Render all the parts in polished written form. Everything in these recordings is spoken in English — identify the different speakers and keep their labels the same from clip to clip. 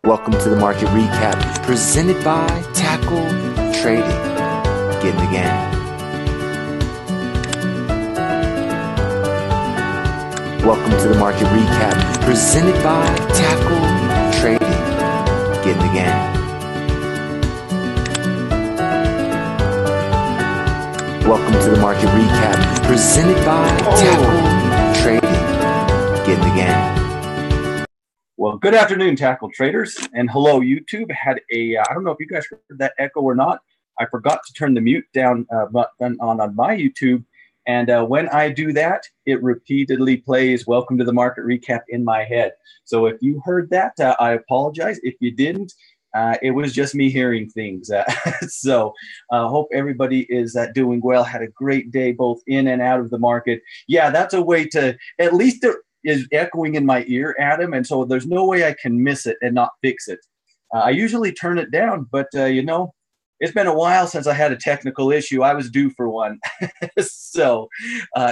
Speaker 1: Welcome to the market recap presented by Tackle Trading. Get in the game. Welcome to the market recap presented by Tackle Trading. Get in the game. Welcome to the market recap presented by Tackle Trading. Get in the game.
Speaker 2: Well, good afternoon, Tackle Traders, and hello, YouTube. Had a, I don't know if you guys heard that echo or not. I forgot to turn the mute down button on my YouTube, and when I do that, it repeatedly plays Welcome to the Market Recap in my head. So if you heard that, I apologize. If you didn't, it was just me hearing things. So hope everybody is doing well. Had a great day both in and out of the market. Yeah, that's a way to, at least is echoing in my ear, Adam, and so there's no way I can miss it and not fix it. I usually turn it down, but you know, it's been a while since I had a technical issue. I was due for one. So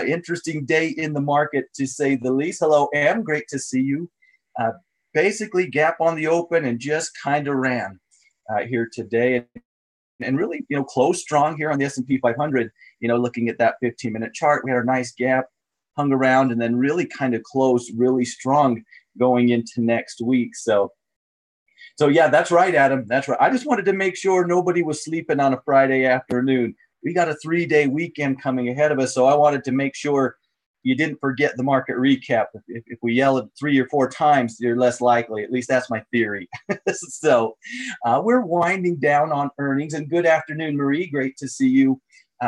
Speaker 2: interesting day in the market, to say the least. Hello, Em, great to see you. Basically gap on the open and just kind of ran here today, and really, you know, closed strong here on the S&P 500. You know, looking at that 15-minute chart, we had a nice gap, hung around, and then really kind of closed really strong going into next week. So yeah, that's right, Adam. That's right. I just wanted to make sure nobody was sleeping on a Friday afternoon. We got a 3-day weekend coming ahead of us, so I wanted to make sure you didn't forget the market recap. If we yell it 3 or 4 times, you're less likely. At least that's my theory. So we're winding down on earnings. And good afternoon, Marie. Great to see you.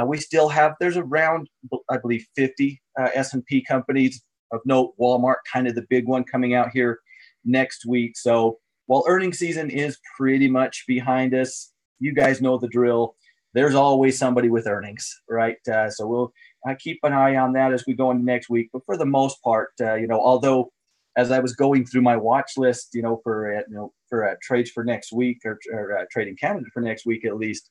Speaker 2: We still have, there's around, I believe, 50 S&P companies of note. Walmart, kind of the big one, coming out here next week. So while earnings season is pretty much behind us, you guys know the drill. There's always somebody with earnings, right? So we'll keep an eye on that as we go into next week. But for the most part, you know, although as I was going through my watch list, you know, for trades for next week, or trading Canada for next week at least,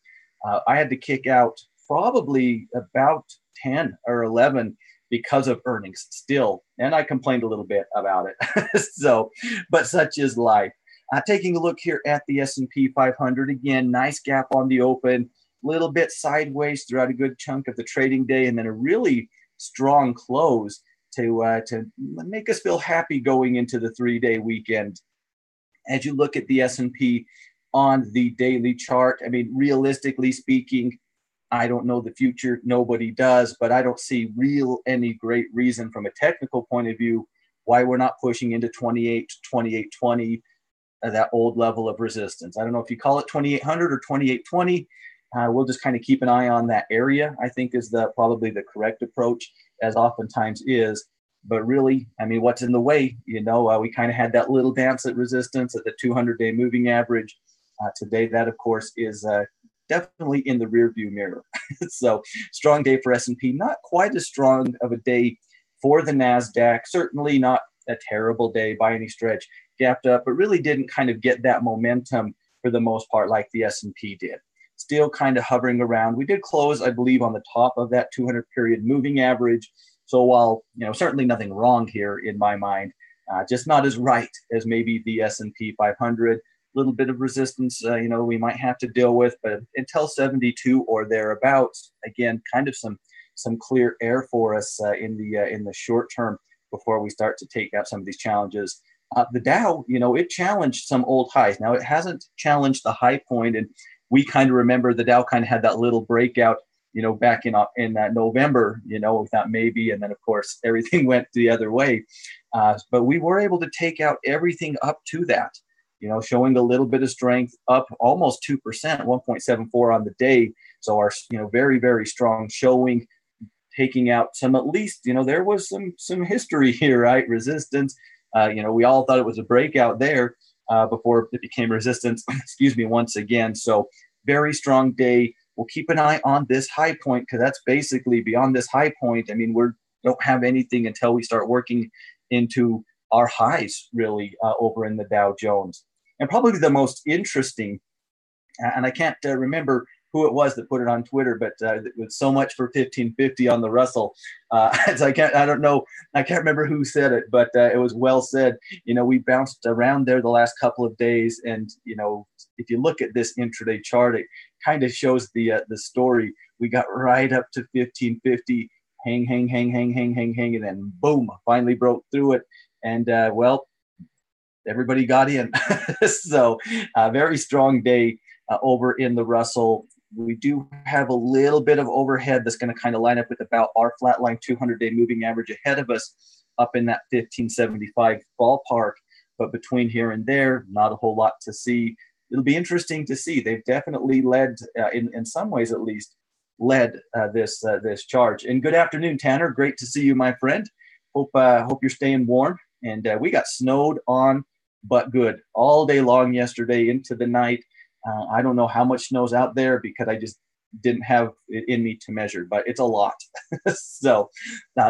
Speaker 2: I had to kick out probably about 10 or 11 because of earnings still. And I complained a little bit about it. So, but such is life. Taking a look here at the S&P 500, again, nice gap on the open, little bit sideways throughout a good chunk of the trading day, and then a really strong close to make us feel happy going into the 3-day weekend. As you look at the S&P on the daily chart, I mean, realistically speaking, I don't know the future. Nobody does, but I don't see any great reason from a technical point of view why we're not pushing into 2820, that old level of resistance. I don't know if you call it 2800 or 2820. We'll just kind of keep an eye on that area, I think, is probably the correct approach, as oftentimes is. But really, I mean, what's in the way? You know, we kind of had that little dance at resistance at the 200-day moving average. Today, that, of course, is definitely in the rearview mirror. So strong day for S&P, not quite as strong of a day for the NASDAQ, certainly not a terrible day by any stretch, gapped up, but really didn't kind of get that momentum for the most part like the S&P did. Still kind of hovering around. We did close, I believe, on the top of that 200-period moving average. So while, you know, certainly nothing wrong here in my mind, just not as right as maybe the S&P 500. Little bit of resistance, you know, we might have to deal with, but until 72 or thereabouts, again, kind of some clear air for us in the short term before we start to take out some of these challenges. The Dow, you know, it challenged some old highs. Now it hasn't challenged the high point, and we kind of remember the Dow kind of had that little breakout, you know, back in November, you know, with that maybe, and then of course everything went the other way. But we were able to take out everything up to that. You know, showing a little bit of strength, up almost 2%, 1.74 on the day. So our, you know, very, very strong showing, taking out some, at least, you know, there was some history here, right? Resistance. You know, we all thought it was a breakout there before it became resistance, excuse me, once again. So very strong day. We'll keep an eye on this high point, because that's basically beyond this high point. I mean, we don't have anything until we start working into our highs, really, over in the Dow Jones. And probably the most interesting, and I can't remember who it was that put it on Twitter, but it was so much for 1550 on the Russell. So I can't remember who said it, but it was well said. We bounced around there the last couple of days, and if you look at this intraday chart, it kind of shows the story. We got right up to 1550, hang, and then boom, finally broke through it, and everybody got in. So a very strong day over in the Russell. We do have a little bit of overhead that's going to kind of line up with about our flatline 200-day moving average ahead of us up in that 1575 ballpark. But between here and there, not a whole lot to see. It'll be interesting to see. They've definitely led, in some ways at least, this charge. And good afternoon, Tanner. Great to see you, my friend. Hope you're staying warm. And we got snowed on, but good all day long yesterday into the night. I don't know how much snow's out there because I just didn't have it in me to measure, but it's a lot. So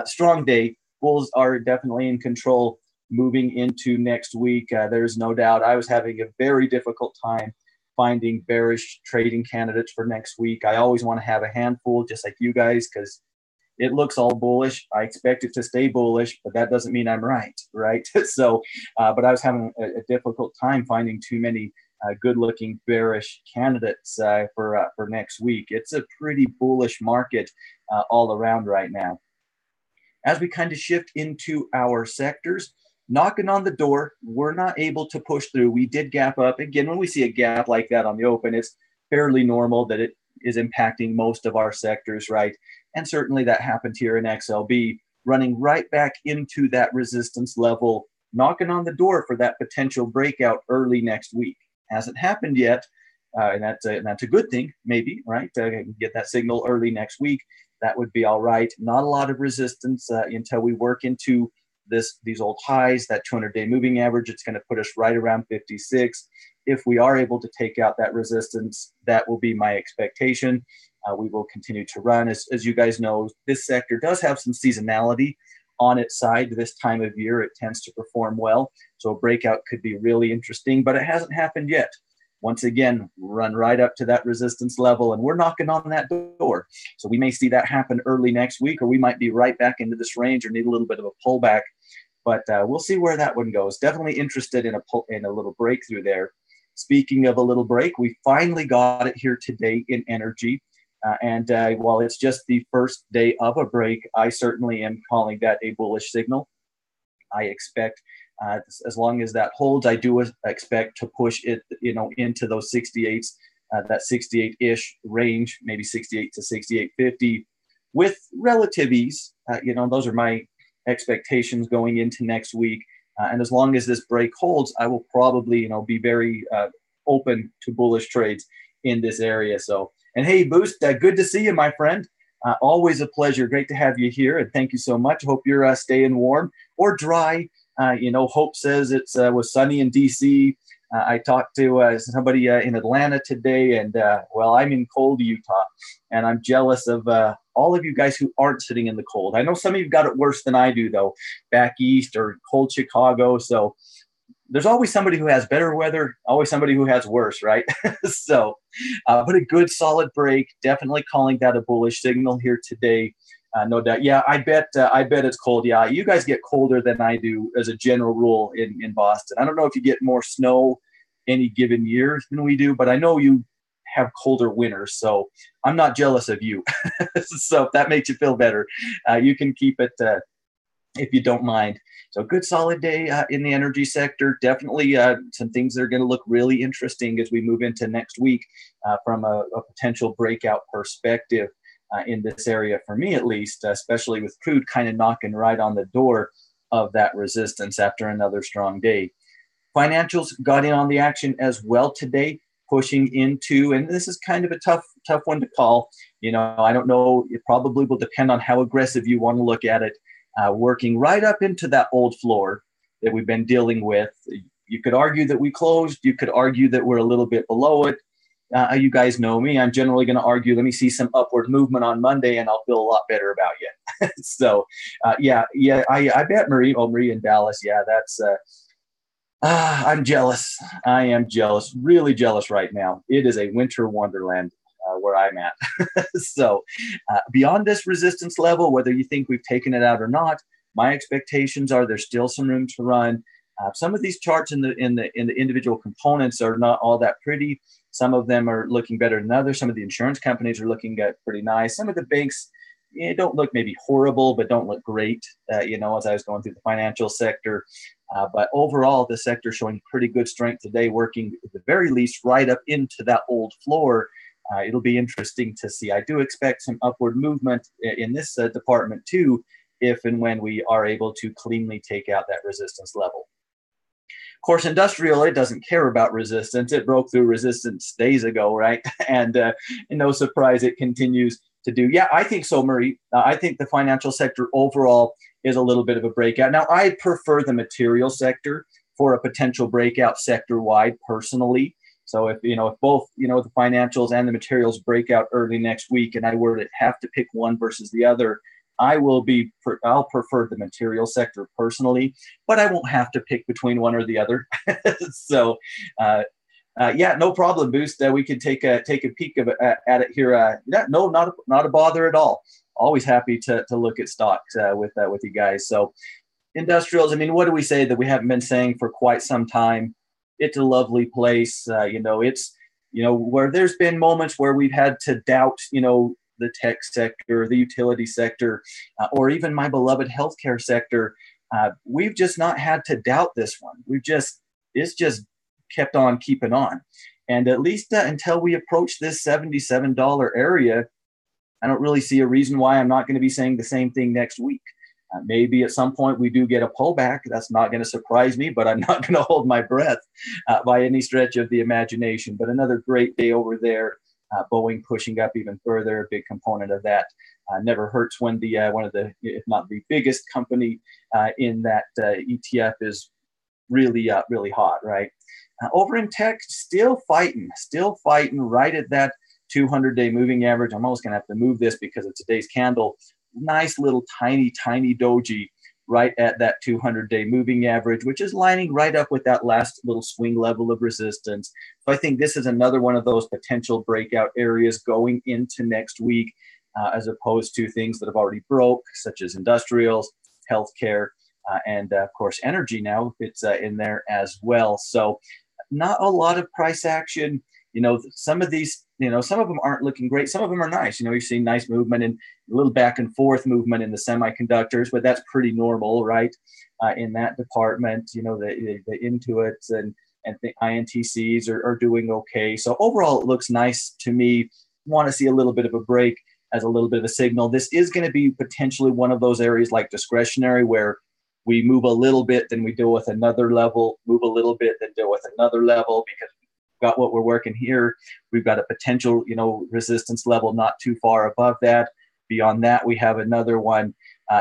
Speaker 2: strong day. Bulls are definitely in control moving into next week. There's no doubt. I was having a very difficult time finding bearish trading candidates for next week. I always want to have a handful, just like you guys, because it looks all bullish. I expect it to stay bullish, but that doesn't mean I'm right? So, but I was having a difficult time finding too many good-looking bearish candidates for next week. It's a pretty bullish market all around right now. As we kind of shift into our sectors, knocking on the door, we're not able to push through. We did gap up. Again, when we see a gap like that on the open, it's fairly normal that it is impacting most of our sectors, right? And certainly that happened here in XLB, running right back into that resistance level, knocking on the door for that potential breakout early next week. Hasn't happened yet, and that's a good thing, maybe, right? Get that signal early next week. That would be all right. Not a lot of resistance until we work into these old highs, that 200-day moving average. It's going to put us right around 56. If we are able to take out that resistance, that will be my expectation. We will continue to run. As you guys know, this sector does have some seasonality on its side. This time of year, it tends to perform well. So a breakout could be really interesting, but it hasn't happened yet. Once again, run right up to that resistance level, and we're knocking on that door. So we may see that happen early next week, or we might be right back into this range or need a little bit of a pullback. But we'll see where that one goes. Definitely interested in a little breakthrough there. Speaking of a little break, we finally got it here today in energy. And while it's just the first day of a break, I certainly am calling that a bullish signal. I expect, as long as that holds, I do expect to push it, into those 68s, that 68-ish range, maybe 68 to 68.50, with relative ease. Those are my expectations going into next week. And as long as this break holds, I will probably, be very open to bullish trades in this area. So. And hey, Boost, good to see you, my friend. Always a pleasure. Great to have you here. And thank you so much. Hope you're staying warm or dry. Hope says it was sunny in D.C. I talked to somebody in Atlanta today, and I'm in cold Utah. And I'm jealous of all of you guys who aren't sitting in the cold. I know some of you got it worse than I do, though, back east or cold Chicago. So there's always somebody who has better weather, always somebody who has worse, right? So, but a good solid break. Definitely calling that a bullish signal here today. No doubt. Yeah, I bet it's cold. Yeah, you guys get colder than I do as a general rule in Boston. I don't know if you get more snow any given year than we do, but I know you have colder winters. So I'm not jealous of you. So if that makes you feel better, you can keep it if you don't mind. So good solid day in the energy sector. Definitely some things that are going to look really interesting as we move into next week from a potential breakout perspective in this area, for me at least, especially with crude kind of knocking right on the door of that resistance after another strong day. Financials got in on the action as well today, pushing into, and this is kind of a tough one to call. I don't know. It probably will depend on how aggressive you want to look at it. Working right up into that old floor that we've been dealing with. You could argue that we closed. You could argue that we're a little bit below it. You guys know me. I'm generally going to argue, let me see some upward movement on Monday, and I'll feel a lot better about you. So, I bet Marie in Dallas. Yeah, that's I'm jealous. I am jealous, really jealous right now. It is a winter wonderland. where I'm at. So beyond this resistance level, whether you think we've taken it out or not, my expectations are there's still some room to run. Some of these charts in the individual components are not all that pretty. Some of them are looking better than others. Some of the insurance companies are looking pretty nice. Some of the banks don't look maybe horrible, but don't look great, as I was going through the financial sector. But overall, the sector showing pretty good strength today, working at the very least right up into that old floor. It'll be interesting to see. I do expect some upward movement in this department too, if and when we are able to cleanly take out that resistance level. Of course, industrial, it doesn't care about resistance. It broke through resistance days ago, right? And no surprise, it continues to do. Yeah, I think so, Marie. I think the financial sector overall is a little bit of a breakout. Now, I prefer the material sector for a potential breakout sector-wide personally. So if both, the financials and the materials break out early next week and I were to have to pick one versus the other, I'll prefer the material sector personally, but I won't have to pick between one or the other. So, yeah, no problem, Boost. We could take a peek at it here. No, not a bother at all. Always happy to look at stocks with you guys. So, industrials. I mean, what do we say that we haven't been saying for quite some time? It's a lovely place. It's where there's been moments where we've had to doubt, the tech sector, the utility sector, or even my beloved healthcare sector. We've just not had to doubt this one. It's just kept on keeping on. And at least until we approach this $77 area, I don't really see a reason why I'm not going to be saying the same thing next week. Maybe at some point we do get a pullback. That's not going to surprise me, but I'm not going to hold my breath by any stretch of the imagination. But another great day over there. Boeing pushing up even further, a big component of that. Never hurts when one of the, if not the biggest company in that ETF is really hot, right? Over in tech, still fighting right at that 200-day moving average. I'm almost going to have to move this because of today's candle. Nice little tiny doji right at that 200-day moving average, which is lining right up with that last little swing level of resistance. So I think this is another one of those potential breakout areas going into next week, as opposed to things that have already broke, such as industrials, healthcare, and of course, energy now it's in there as well. So not a lot of price action. Some of these, some of them aren't looking great. Some of them are nice. You've seen nice movement and a little back and forth movement in the semiconductors, but that's pretty normal, right? In that department, the Intuits and the INTCs are doing okay. So overall, it looks nice to me. Want to see a little bit of a break as a little bit of a signal. This is going to be potentially one of those areas like discretionary where we move a little bit, then we deal with another level, move a little bit, then deal with another level because got what we're working here. We've got a potential, resistance level not too far above that. Beyond that, we have another one.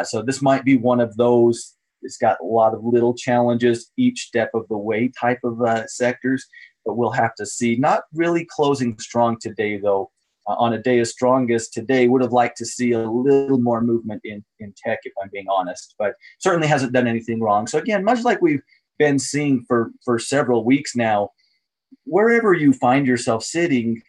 Speaker 2: So this might be one of those. It's got a lot of little challenges each step of the way type of sectors, but we'll have to see. Not really closing strong today, though. On a day as strong as today, would have liked to see a little more movement in tech, if I'm being honest, but certainly hasn't done anything wrong. So again, much like we've been seeing for several weeks now, wherever you find yourself sitting,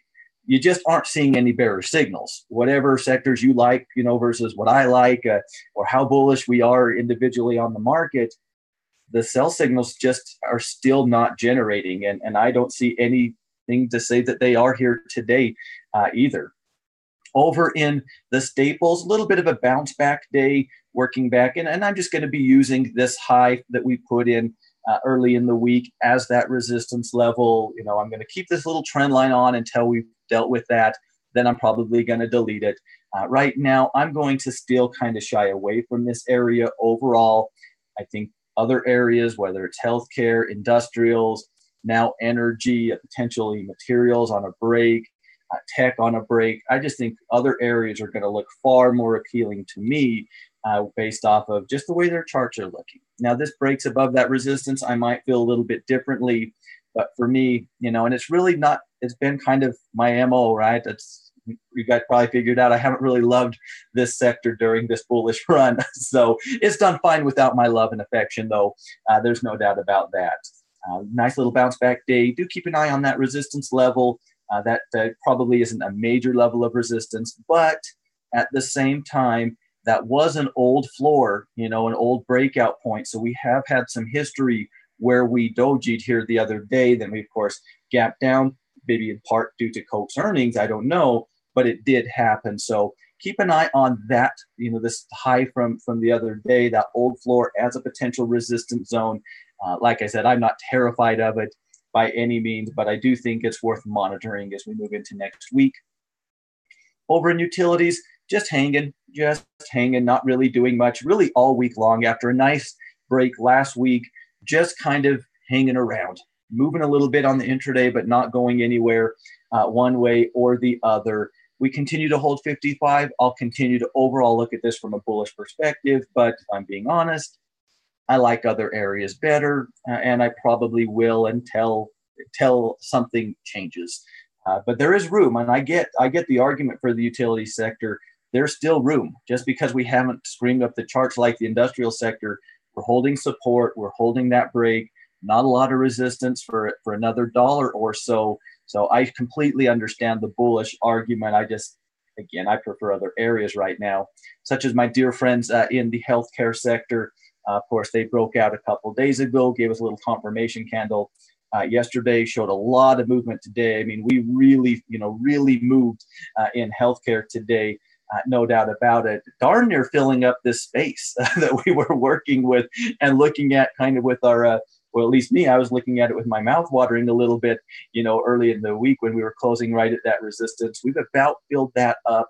Speaker 2: you just aren't seeing any bearish signals. Whatever sectors you like, versus what I like, or how bullish we are individually on the market, the sell signals just are still not generating. And I don't see anything to say that they are here today either. Over in the staples, a little bit of a bounce back day, working back. And I'm just going to be using this high that we put in early in the week as that resistance level. I'm going to keep this little trend line on until we've dealt with that. Then I'm probably going to delete it. Right now, I'm going to still kind of shy away from this area overall. I think other areas, whether it's healthcare, industrials, now energy, potentially materials on a break, tech on a break. I just think other areas are going to look far more appealing to me based off of just the way their charts are looking. Now, this breaks above that resistance. I might feel a little bit differently, but for me, and it's really not, it's been kind of my MO, right? You guys probably figured out I haven't really loved this sector during this bullish run. So it's done fine without my love and affection, though. There's no doubt about that. Nice little bounce back day. Do keep an eye on that resistance level. That probably isn't a major level of resistance, but at the same time, that was an old floor, an old breakout point. So we have had some history where we dojied here the other day. Then we, of course, gapped down, maybe in part due to Coke's earnings. I don't know, but it did happen. So keep an eye on that, this high from the other day, that old floor as a potential resistance zone. Like I said, I'm not terrified of it by any means, but I do think it's worth monitoring as we move into next week. Over in utilities, just hanging, not really doing much, really all week long after a nice break last week, just kind of hanging around, moving a little bit on the intraday, but not going anywhere one way or the other. We continue to hold 55. I'll continue to overall look at this from a bullish perspective, but if I'm being honest, I like other areas better, and I probably will until something changes. But there is room, and I get the argument for the utility sector. There's still room. Just because we haven't screamed up the charts like the industrial sector, we're holding support, we're holding that break, not a lot of resistance for another dollar or so. So I completely understand the bullish argument. I prefer other areas right now, such as my dear friends in the healthcare sector. Of course, they broke out a couple days ago, gave us a little confirmation candle yesterday, showed a lot of movement today. I mean, we really moved in healthcare today. No doubt about it. Darn near filling up this space that we were working with and looking at kind of with our, well, at least me, I was looking at it with my mouth watering a little bit, early in the week when we were closing right at that resistance. We've about filled that up.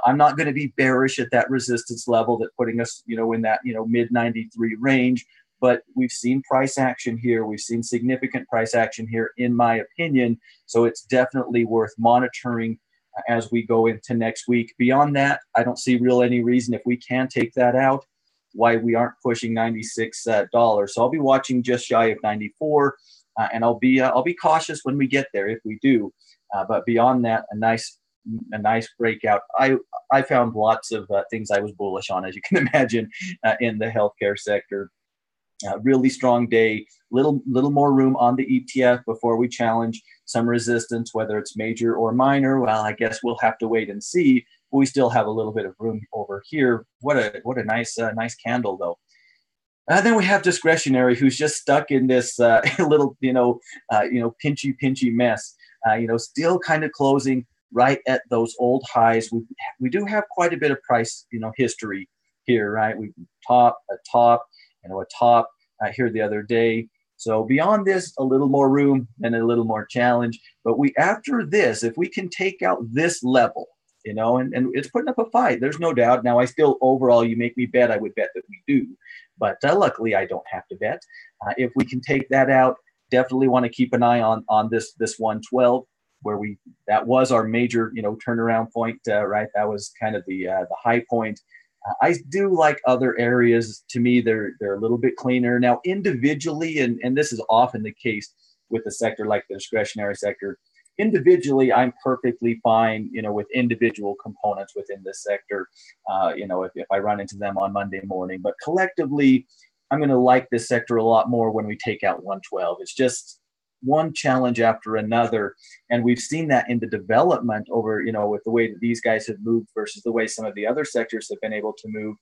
Speaker 2: I'm not going to be bearish at that resistance level that putting us, in that, mid 93 range, but we've seen price action here. We've seen significant price action here, in my opinion. So it's definitely worth monitoring as we go into next week. Beyond that, I don't see any reason, if we can take that out, why we aren't pushing $96. So I'll be watching just shy of 94, and I'll be cautious when we get there if we do. But beyond that, a nice breakout. I found lots of things I was bullish on, as you can imagine, in the healthcare sector. Really strong day, little more room on the ETF before we challenge some resistance, whether it's major or minor. Well, I guess we'll have to wait and see. We still have a little bit of room over here. What a nice candle though. Then we have discretionary, who's just stuck in this little pinchy mess. Still kind of closing right at those old highs. We do have quite a bit of price history here, right? We a top here the other day. So beyond this, a little more room and a little more challenge. But after this, if we can take out this level, and it's putting up a fight, there's no doubt. Now, I still, overall, you make me bet, I would bet that we do. But luckily, I don't have to bet. If we can take that out, definitely want to keep an eye on this 112, where that was our major, turnaround point, right? That was kind of the high point. I do like other areas. To me, they're a little bit cleaner. Now, individually, and this is often the case with a sector like the discretionary sector, individually, I'm perfectly fine, with individual components within this sector, if I run into them on Monday morning. But collectively, I'm going to like this sector a lot more when we take out 112. It's just one challenge after another. And we've seen that in the development over, with the way that these guys have moved versus the way some of the other sectors have been able to move.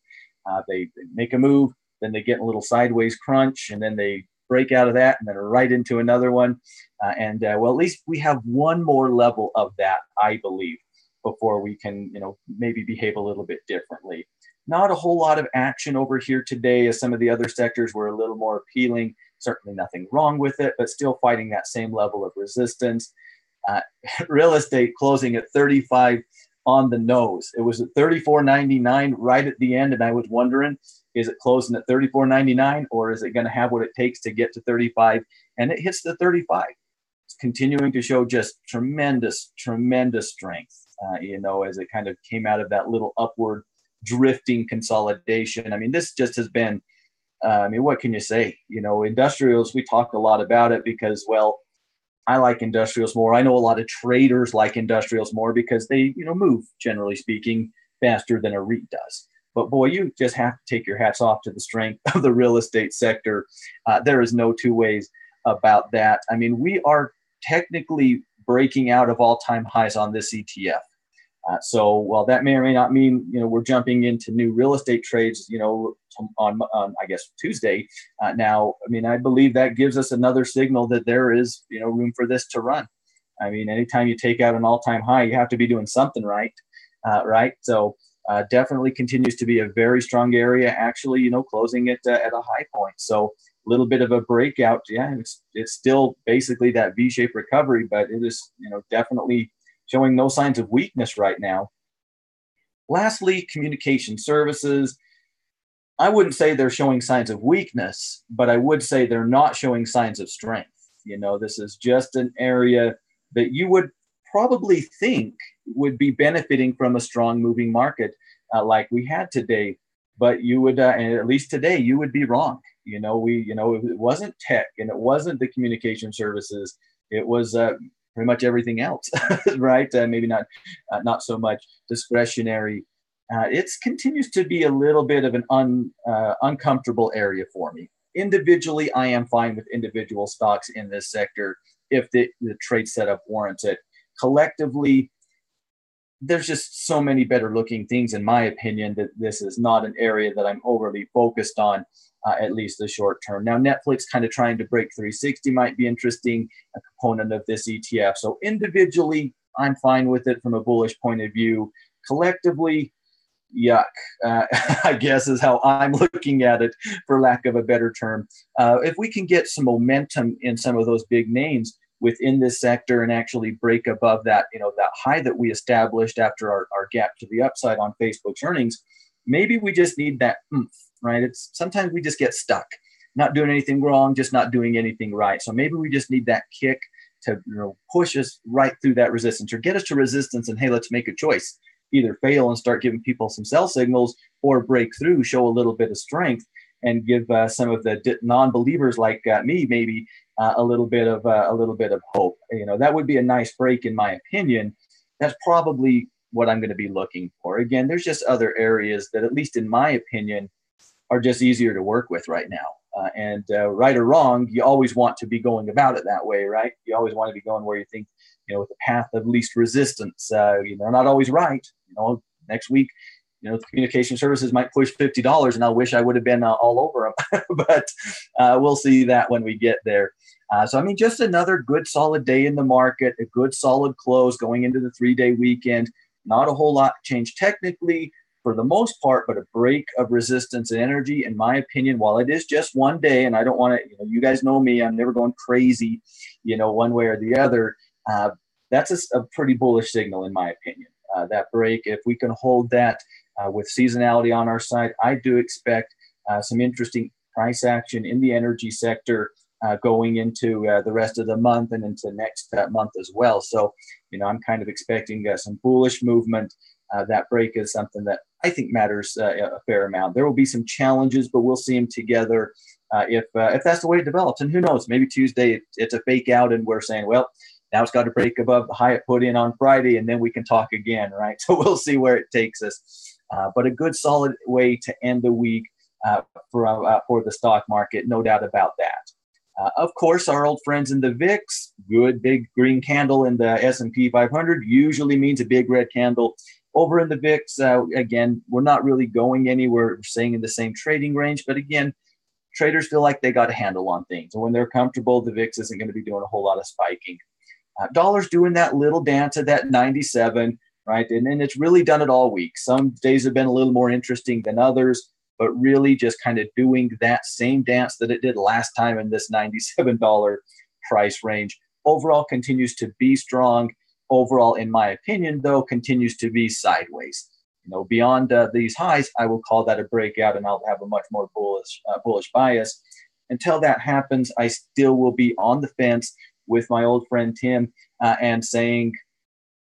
Speaker 2: They make a move, then they get a little sideways crunch, and then they break out of that and then right into another one. Well, at least we have one more level of that, I believe, before we can, maybe behave a little bit differently. Not a whole lot of action over here today, as some of the other sectors were a little more appealing. Certainly nothing wrong with it, but still fighting that same level of resistance. Real estate closing at 35 on the nose. It was at 34.99 right at the end, and I was wondering, is it closing at 34.99, or is it going to have what it takes to get to 35? And it hits the 35. It's continuing to show just tremendous strength, as it kind of came out of that little upward drifting consolidation. I mean, this just has been, what can you say? Industrials, we talk a lot about it because, well, I like industrials more. I know a lot of traders like industrials more because they, move, generally speaking, faster than a REIT does. But boy, you just have to take your hats off to the strength of the real estate sector. There is no two ways about that. I mean, we are technically breaking out of all-time highs on this ETF. So while that may or may not mean, we're jumping into new real estate trades, on I guess Tuesday. Now, I mean, I believe that gives us another signal that there is, room for this to run. I mean, anytime you take out an all-time high, you have to be doing something right, right? So definitely continues to be a very strong area. Actually, closing it at a high point. So a little bit of a breakout. Yeah, it's still basically that V-shaped recovery, but it is, definitely showing no signs of weakness right now. Lastly, communication services. I wouldn't say they're showing signs of weakness, but I would say they're not showing signs of strength. This is just an area that you would probably think would be benefiting from a strong moving market like we had today. But you would, and at least today, you would be wrong. It wasn't tech and it wasn't the communication services. It was pretty much everything else, right? Maybe not so much discretionary. It continues to be a little bit of an uncomfortable area for me. Individually, I am fine with individual stocks in this sector if the trade setup warrants it. Collectively, there's just so many better looking things, in my opinion, that this is not an area that I'm overly focused on, at least the short term. Now, Netflix kind of trying to break 360 might be interesting, a component of this ETF. So individually, I'm fine with it from a bullish point of view. Collectively, yuck, I guess is how I'm looking at it, for lack of a better term. If we can get some momentum in some of those big names within this sector and actually break above that, that high that we established after our gap to the upside on Facebook's earnings, maybe we just need that oomph, right? Sometimes we just get stuck, not doing anything wrong, just not doing anything right. So maybe we just need that kick to push us right through that resistance, or get us to resistance and, hey, let's make a choice. Either fail and start giving people some sell signals, or break through, show a little bit of strength, and give some of the non-believers like me maybe a little bit of hope. That would be a nice break, in my opinion. That's probably what I'm going to be looking for. Again, there's just other areas that, at least in my opinion, are just easier to work with right now. And right or wrong, you always want to be going about it that way, right? You always want to be going where you think, with the path of least resistance. Not always right. Next week, the communication services might push $50, and I wish I would have been all over them. But we'll see that when we get there. So, I mean, just another good solid day in the market, a good solid close going into the 3-day weekend. Not a whole lot changed technically for the most part, but a break of resistance and energy, in my opinion. While it is just one day, and I don't want to, you guys know me, I'm never going crazy, one way or the other. That's a pretty bullish signal, in my opinion. That break, if we can hold that with seasonality on our side, I do expect some interesting price action in the energy sector going into the rest of the month and into next month as well. So, I'm kind of expecting some bullish movement. That break is something that I think matters a fair amount. There will be some challenges, but we'll see them together if that's the way it develops. And who knows, maybe Tuesday it's a fake out and we're saying, well, now it's got to break above the high it put in on Friday, and then we can talk again, right? So we'll see where it takes us. But a good, solid way to end the week for the stock market, no doubt about that. Of course, our old friends in the VIX, good big green candle in the S&P 500 usually means a big red candle. Over in the VIX, again, we're not really going anywhere. We're staying in the same trading range. But again, traders feel like they got a handle on things. And when they're comfortable, the VIX isn't going to be doing a whole lot of spiking. Dollar's doing that little dance at that 97, right? And then it's really done it all week. Some days have been a little more interesting than others, but really just kind of doing that same dance that it did last time in this $97 price range. Overall continues to be strong. Overall, in my opinion, though, continues to be sideways. Beyond these highs, I will call that a breakout, and I'll have a much more bullish bias. Until that happens, I still will be on the fence with my old friend Tim and saying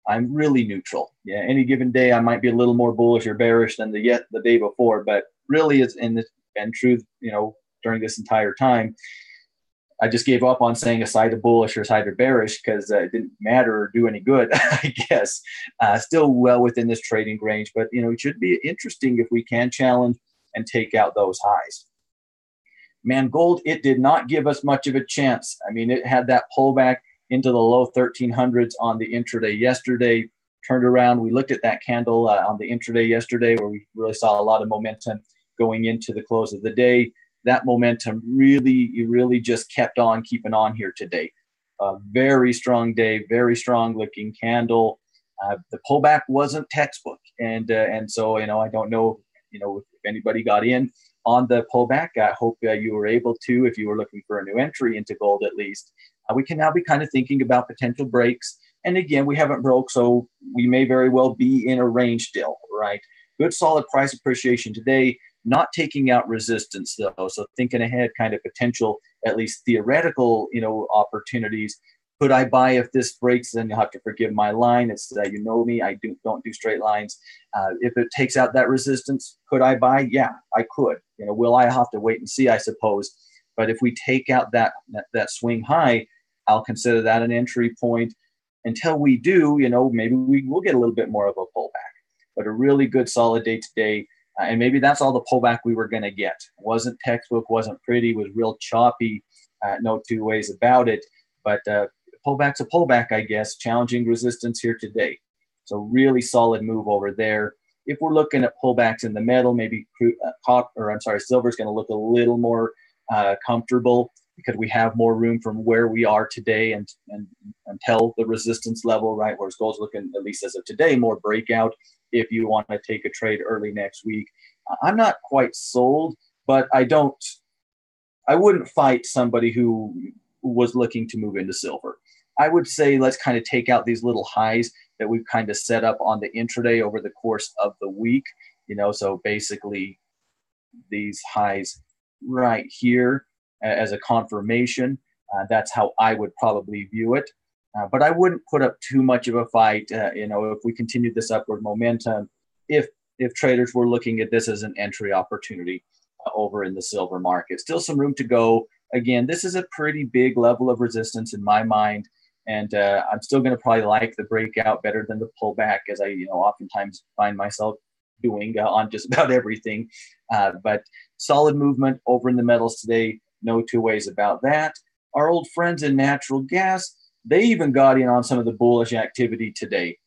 Speaker 2: I'm really neutral. Yeah, any given day I might be a little more bullish or bearish than the day before, but really it's in truth, during this entire time, I just gave up on saying a side of bullish or side of bearish because it didn't matter or do any good, I guess. Still well within this trading range, but it should be interesting if we can challenge and take out those highs. Man, gold, it did not give us much of a chance. I mean, it had that pullback into the low 1300s on the intraday yesterday, turned around. We looked at that candle on the intraday yesterday where we really saw a lot of momentum going into the close of the day. That momentum really just kept on keeping on here today. A very strong day, very strong looking candle. The pullback wasn't textbook, and so I don't know if anybody got in on the pullback. I hope you were able to, if you were looking for a new entry into gold at least. We can now be kind of thinking about potential breaks. And again, we haven't broke, so we may very well be in a range still, right? Good solid price appreciation today, not taking out resistance though. So thinking ahead, kind of potential, at least theoretical, opportunities. Could I buy if this breaks? Then you'll have to forgive my line. It's you know me, I don't do straight lines. If it takes out that resistance, could I buy? Yeah, I could. Will I have to wait and see? I suppose. But if we take out that swing high, I'll consider that an entry point. Until we do, maybe we will get a little bit more of a pullback. But a really good solid day today. And maybe that's all the pullback we were going to get. Wasn't textbook, wasn't pretty, was real choppy. No two ways about it. But pullback's a pullback, I guess. Challenging resistance here today. So really solid move over there. If we're looking at pullbacks in the metal, maybe silver's going to look a little more comfortable because we have more room from where we are today and until the resistance level, right? Whereas gold's looking, at least as of today, more breakout if you want to take a trade early next week. I'm not quite sold, but I wouldn't fight somebody who was looking to move into silver. I would say let's kind of take out these little highs that we've kind of set up on the intraday over the course of the week. So basically these highs right here as a confirmation. That's how I would probably view it. But I wouldn't put up too much of a fight, if we continue this upward momentum, if traders were looking at this as an entry opportunity over in the silver market. Still some room to go. Again, this is a pretty big level of resistance in my mind. And I'm still going to probably like the breakout better than the pullback, as I oftentimes find myself doing on just about everything. But solid movement over in the metals today. No two ways about that. Our old friends in natural gas, they even got in on some of the bullish activity today.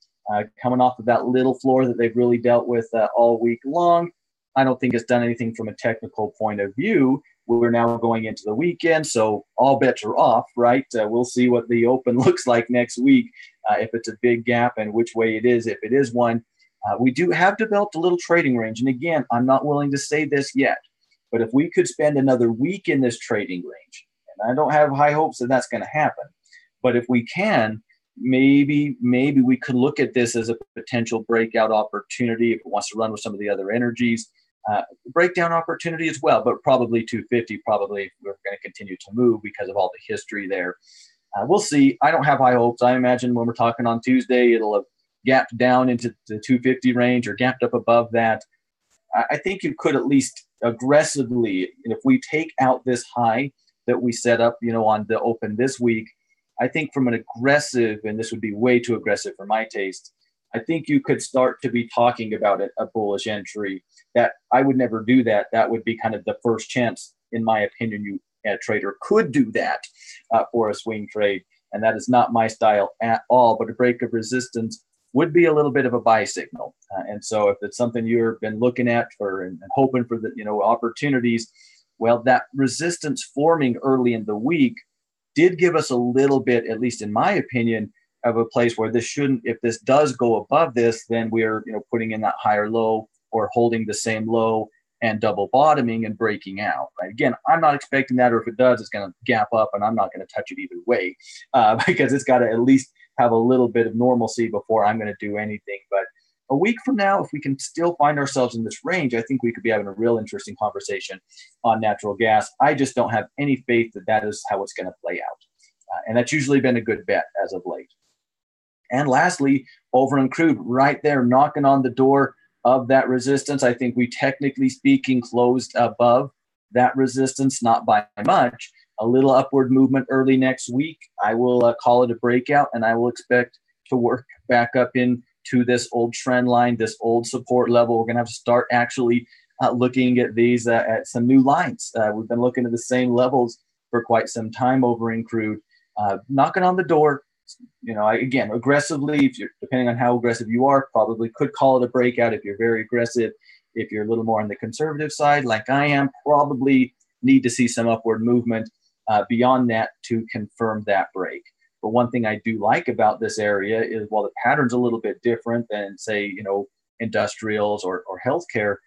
Speaker 2: Coming off of that little floor that they've really dealt with all week long. I don't think it's done anything from a technical point of view. We're now going into the weekend, so all bets are off, right? We'll see what the open looks like next week, if it's a big gap and which way it is, if it is one. We do have developed a little trading range. And again, I'm not willing to say this yet, but if we could spend another week in this trading range, and I don't have high hopes that that's going to happen, but if we can, maybe we could look at this as a potential breakout opportunity if it wants to run with some of the other energies. Breakdown opportunity as well, but probably 250, probably we're going to continue to move because of all the history there. We'll see. I don't have high hopes. I imagine when we're talking on Tuesday, it'll have gapped down into the 250 range or gapped up above that. I think you could at least aggressively, if we take out this high that we set up, on the open this week, I think from an aggressive, and this would be way too aggressive for my taste, I think you could start to be talking about a bullish entry. That I would never do that. That would be kind of the first chance, in my opinion, a trader could do that for a swing trade. And that is not my style at all. But a break of resistance would be a little bit of a buy signal. And so if it's something you've been looking at and hoping for the opportunities, well, that resistance forming early in the week did give us a little bit, at least in my opinion, of a place where this shouldn't, if this does go above this, then we're putting in that higher low or holding the same low and double bottoming and breaking out, right? Again, I'm not expecting that, or if it does, it's going to gap up and I'm not going to touch it either way because it's got to at least have a little bit of normalcy before I'm going to do anything. But a week from now, if we can still find ourselves in this range, I think we could be having a real interesting conversation on natural gas. I just don't have any faith that that is how it's going to play out. And that's usually been a good bet as of late. And lastly, over in crude, right there, knocking on the door of that resistance. I think we, technically speaking, closed above that resistance, not by much. A little upward movement early next week. I will call it a breakout, and I will expect to work back up into this old trend line, this old support level. We're going to have to start actually looking at these at some new lines. We've been looking at the same levels for quite some time over in crude. knocking on the door. Again, aggressively, if you're depending on how aggressive you are, probably could call it a breakout. If you're very aggressive, if you're a little more on the conservative side, like I am, probably need to see some upward movement beyond that to confirm that break. But one thing I do like about this area is while the pattern's a little bit different than, say, industrials or healthcare,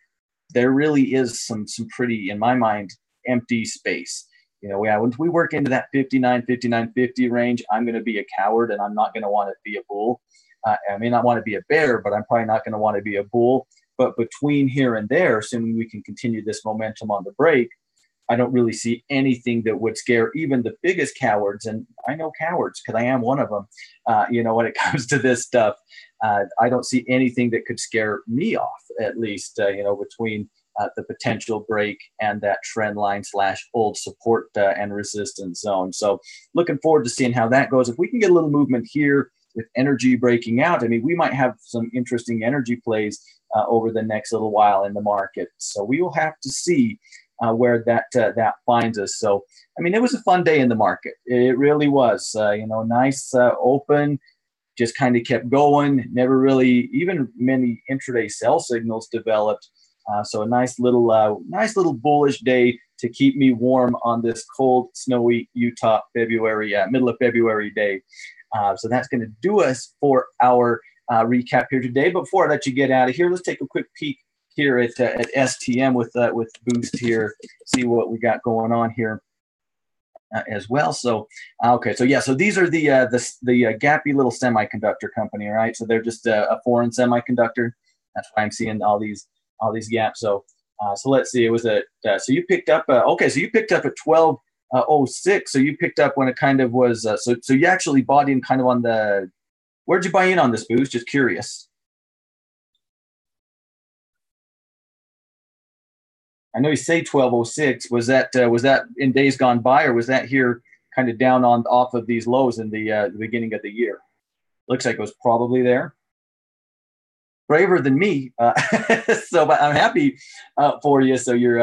Speaker 2: there really is some pretty, in my mind, empty space. When we work into that 59.50 range, I'm going to be a coward and I'm not going to want to be a bull. I may not want to be a bear, but I'm probably not going to want to be a bull. But between here and there, assuming we can continue this momentum on the break, I don't really see anything that would scare even the biggest cowards. And I know cowards because I am one of them. When it comes to this stuff, I don't see anything that could scare me off, at least, between the potential break and that trend line / old support and resistance zone. So looking forward to seeing how that goes. If we can get a little movement here with energy breaking out, I mean, we might have some interesting energy plays over the next little while in the market. So we will have to see where that finds us. So, I mean, it was a fun day in the market. It really was, nice, open, just kind of kept going. Never really, even many intraday sell signals developed. So a nice little bullish day to keep me warm on this cold, snowy Utah middle of February day. So that's going to do us for our recap here today. But before I let you get out of here, let's take a quick peek here at STM with Boost here, see what we got going on here as well. So okay, so these are the gappy little semiconductor company, right? So they're just a foreign semiconductor. That's why I'm seeing all these gaps. So let's see. It was so you picked up so you picked up at 12.06. So you picked up when it kind of was so you actually bought in kind of on the, where'd you buy in on this, Boost? Just curious. I know you say 12.06. Was that in days gone by, or was that here kind of down off of these lows in the beginning of the year? Looks like it was probably there. Braver than me, so but I'm happy for you. So you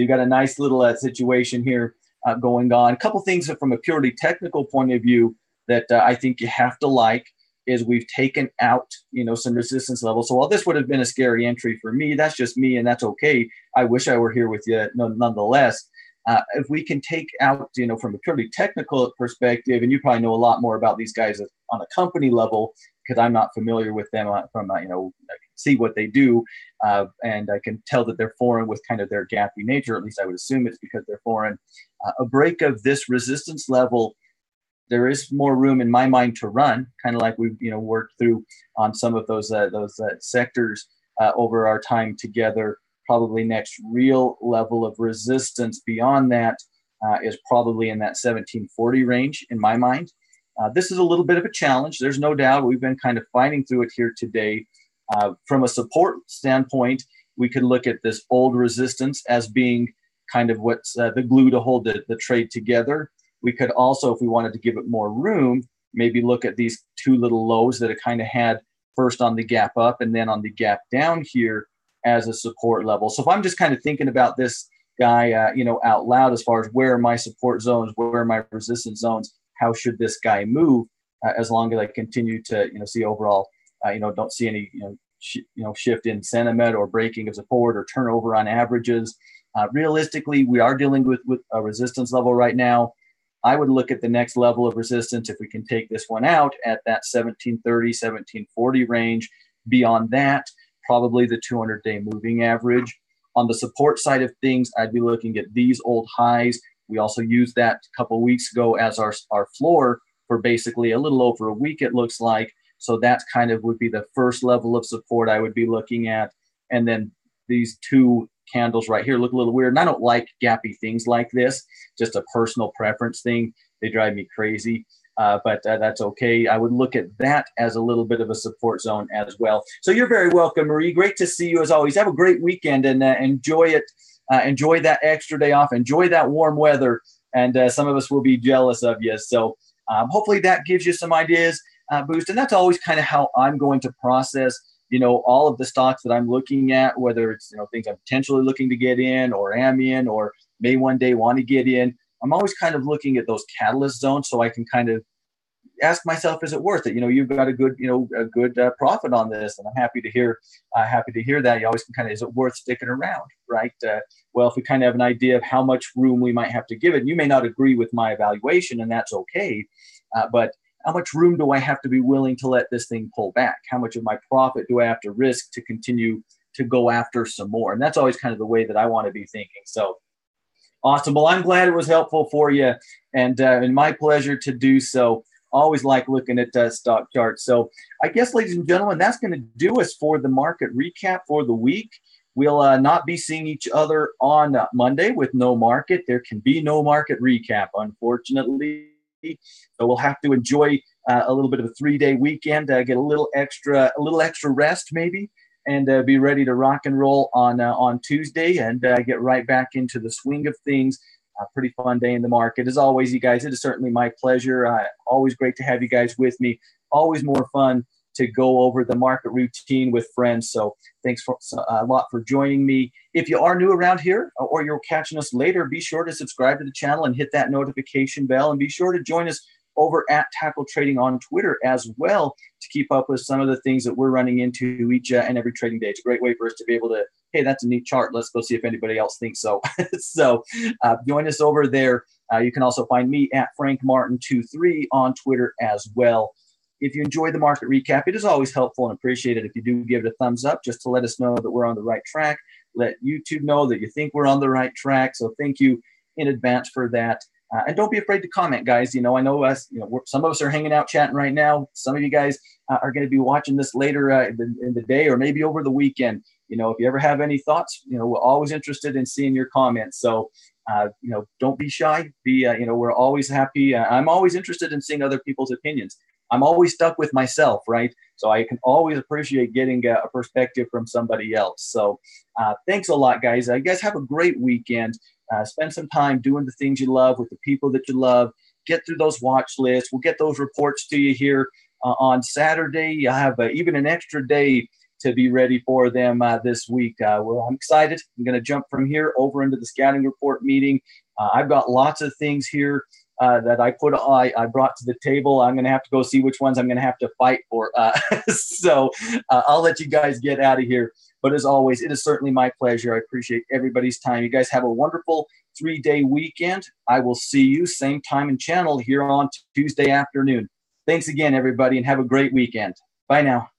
Speaker 2: got a nice little situation here going on. A couple things from a purely technical point of view that I think you have to like is we've taken out, some resistance levels. So while this would have been a scary entry for me, that's just me, and that's okay. I wish I were here with you nonetheless. If we can take out, from a purely technical perspective, and you probably know a lot more about these guys on a company level because I'm not familiar with them from, I can see what they do, and I can tell that they're foreign with kind of their gappy nature. At least I would assume it's because they're foreign. A break of this resistance level, there is more room in my mind to run, kind of like we've worked through on some of those sectors over our time together. Probably next real level of resistance beyond that is probably in that 1740 range in my mind. This is a little bit of a challenge. There's no doubt we've been kind of fighting through it here today. From a support standpoint, we could look at this old resistance as being kind of what's the glue to hold the trade together. We could also, if we wanted to give it more room, maybe look at these two little lows that it kind of had first on the gap up and then on the gap down here as a support level. So if I'm just kind of thinking about this guy, out loud as far as where are my support zones, where are my resistance zones, how should this guy move as long as I continue to, see overall, don't see any, shift in sentiment or breaking of support or turnover on averages. Realistically, we are dealing with a resistance level right now. I would look at the next level of resistance if we can take this one out at that 1730, 1740 range. Beyond that, probably the 200-day moving average. On the support side of things, I'd be looking at these old highs. We also used that a couple of weeks ago as our floor for basically a little over a week, it looks like. So that's kind of would be the first level of support I would be looking at. And then these two candles right here look a little weird. And I don't like gappy things like this, just a personal preference thing. They drive me crazy, but that's okay. I would look at that as a little bit of a support zone as well. So you're very welcome, Marie. Great to see you as always. Have a great weekend and enjoy it. Enjoy that extra day off. Enjoy that warm weather. And some of us will be jealous of you. So hopefully that gives you some ideas, Boost. And that's always kind of how I'm going to process all of the stocks that I'm looking at, whether it's, things I'm potentially looking to get in or am in or may one day want to get in. I'm always kind of looking at those catalyst zones so I can kind of ask myself, is it worth it? You've got a good, profit on this, and I'm happy to hear that. You always can kind of, is it worth sticking around, right? Well, if we kind of have an idea of how much room we might have to give it, you may not agree with my evaluation, and that's okay. But how much room do I have to be willing to let this thing pull back? How much of my profit do I have to risk to continue to go after some more? And that's always kind of the way that I want to be thinking. So awesome. Well, I'm glad it was helpful for you, and my pleasure to do so. Always like looking at stock charts. So I guess, ladies and gentlemen, that's going to do us for the market recap for the week. We'll not be seeing each other on Monday with no market. There can be no market recap, unfortunately. So we'll have to enjoy a little bit of a 3-day weekend, get a little extra rest maybe, and be ready to rock and roll on Tuesday and get right back into the swing of things. A pretty fun day in the market. As always, you guys, it is certainly my pleasure. Always great to have you guys with me. Always more fun to go over the market routine with friends. So thanks a lot for joining me. If you are new around here or you're catching us later, be sure to subscribe to the channel and hit that notification bell. And be sure to join us over at Tackle Trading on Twitter as well to keep up with some of the things that we're running into each and every trading day. It's a great way for us to be able to, hey, that's a neat chart. Let's go see if anybody else thinks so. So join us over there. You can also find me at FrankMartin23 on Twitter as well. If you enjoy the market recap, it is always helpful and appreciated if you do give it a thumbs up just to let us know that we're on the right track. Let YouTube know that you think we're on the right track. So thank you in advance for that. And don't be afraid to comment, guys. I know us, some of us are hanging out chatting right now. Some of you guys are going to be watching this later in the day or maybe over the weekend. If you ever have any thoughts, we're always interested in seeing your comments. So, don't be shy. We're always happy. I'm always interested in seeing other people's opinions. I'm always stuck with myself, right? So I can always appreciate getting a perspective from somebody else. So thanks a lot, guys. You guys have a great weekend. Spend some time doing the things you love with the people that you love. Get through those watch lists. We'll get those reports to you here on Saturday. You have even an extra day to be ready for them this week. Well, I'm excited. I'm going to jump from here over into the scouting report meeting. I've got lots of things here that I brought to the table. I'm going to have to go see which ones I'm going to have to fight for. So I'll let you guys get out of here. But as always, it is certainly my pleasure. I appreciate everybody's time. You guys have a wonderful 3-day weekend. I will see you same time and channel here on Tuesday afternoon. Thanks again, everybody, and have a great weekend. Bye now.